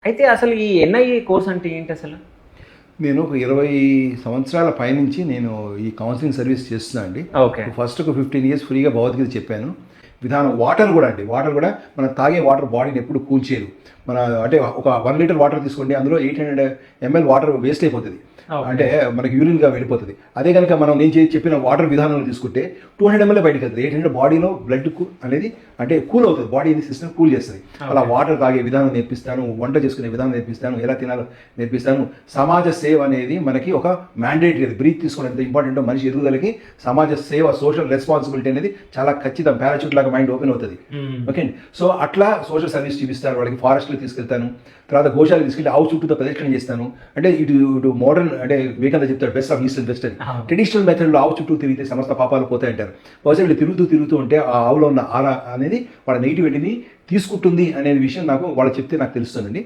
అయితే అసలు ఈ ఎన్ఐఏ కోర్స్ అంటే ఏంటి అసలు? నేను ఒక 20 సంవత్సరాల పైనుంచి నేను ఈ కౌన్సిలింగ్ సర్వీస్ చేస్తున్నా అండి. ఓకే. ఫస్ట్ ఒక 15 ఇయర్స్ ఫ్రీగా భగవద్గీత చెప్పాను. విధానం వాటర్ కూడా అండి. వాటర్ కూడా మనం తాగే వాటర్ బాడీని ఎప్పుడు కూల్ చేయదు. మన అంటే ఒక 1 లీటర్ వాటర్ తీసుకోండి, అందులో 800 ml వాటర్ వేస్ట్ అయిపోతుంది. అంటే మనకి యూరిన్గా వెళ్ళిపోతుంది. అదే కనుక మనం నేను చెప్పిన వాటర్ విధానంలో తీసుకుంటే 200 ml బయటకు వెళ్తుంది. 800 బాడీలో బ్లడ్ అనేది అంటే కూల్ అవుతుంది, బాడీ సిస్టమ్ కూల్ చేస్తుంది. అలా వాటర్ తాగే విధానం నేర్పిస్తాను, వంట చేసుకునే విధానం నేర్పిస్తాను, ఎలా తినాలో నేర్పిస్తాను. సమాజ సేవ అనేది మనకి ఒక మ్యాండేటరీ, బ్రీత్ తీసుకోవడం ఎంత ఇంపార్టెంటో మనిషి ఎదుగుదలకి సమాజ సేవ, సోషల్ రెస్పాన్సిబిలిటీ అనేది చాలా ఖచ్చితం. పారాచూట్ లాగా మైండ్ ఓపెన్ అవుతుంది. ఓకే, సో అట్లా సోషల్ సర్వీస్ చూపిస్తాను వాళ్ళకి. ఫారెస్ట్లో తీసుకెళ్తాను, తర్వాత గోశాలకు తీసుకెళ్ళి ఆవు చుట్టూతో ప్రదక్షిణ చేస్తాను. అంటే ఇటు మోడర్న్ అంటే వివేకానంద చెప్తాడు best of east and west అని. ట్రెడిషనల్ మెథడ్లో ఆవు చుట్టూ తిరిగితే సమస్త పాపాలు పోతాయి అంటారు. బహుశా వీళ్ళు తిరుగుతూ ఉంటే ఆ ఆవులో ఉన్న ఆరా అనేది వాళ్ళ నెగిటివిటీని తీసుకుంటుంది అనే విషయం నాకు వాళ్ళు చెప్తే నాకు తెలుస్తుందండి.